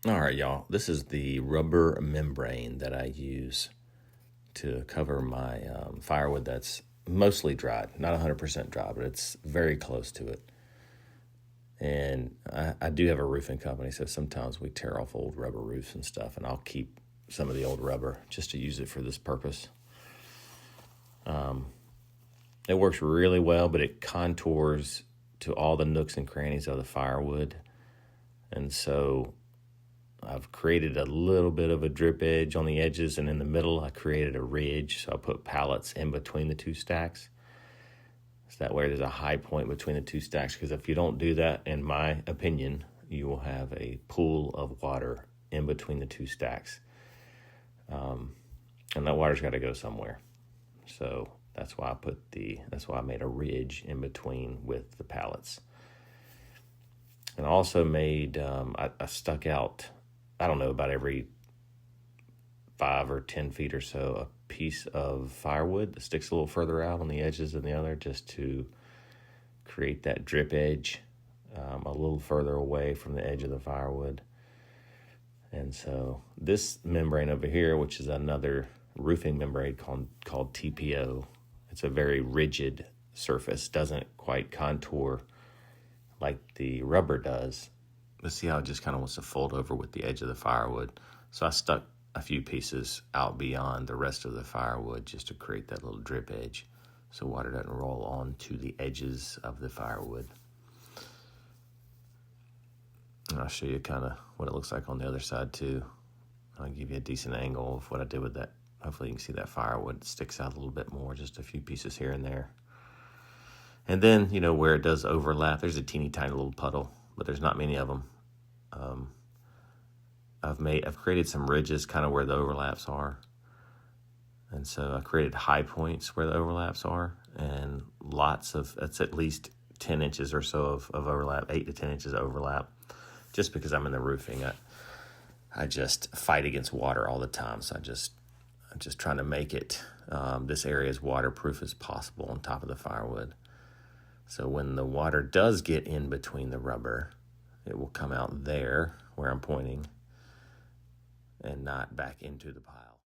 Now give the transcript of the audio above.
All right, y'all. This is the rubber membrane that I use to cover my firewood that's mostly dried. Not 100% dry, but it's very close to it. And I do have a roofing company, so sometimes we tear off old rubber roofs and stuff, and I'll keep some of the old rubber just to use it for this purpose. It works really well, but it contours to all the nooks and crannies of the firewood. And so I've created a little bit of a drip edge on the edges, and in the middle I created a ridge, so I put pallets in between the two stacks. So that way there's a high point between the two stacks, because if you don't do that, in my opinion, you will have a pool of water in between the two stacks. And that water's got to go somewhere. So that's why I made a ridge in between with the pallets. And I also made, I stuck out, I don't know, about every 5 or 10 feet or so, a piece of firewood that sticks a little further out on the edges than the other, just to create that drip edge a little further away from the edge of the firewood. And so this membrane over here, which is another roofing membrane called TPO, it's a very rigid surface, doesn't quite contour like the rubber does. But see how it just kind of wants to fold over with the edge of the firewood. So I stuck a few pieces out beyond the rest of the firewood just to create that little drip edge so water doesn't roll onto the edges of the firewood. And I'll show you kind of what it looks like on the other side too. I'll give you a decent angle of what I did with that. Hopefully you can see that firewood sticks out a little bit more, just a few pieces here and there. And then, where it does overlap, there's a teeny tiny little puddle, but there's not many of them. I've created some ridges kind of where the overlaps are. And so I created high points where the overlaps are, and that's at least 10 inches or so of overlap, 8 to 10 inches of overlap. Just because I'm in the roofing, I just fight against water all the time. So I'm just trying to make it, this area as waterproof as possible on top of the firewood. So when the water does get in between the rubber, it will come out there where I'm pointing and not back into the pile.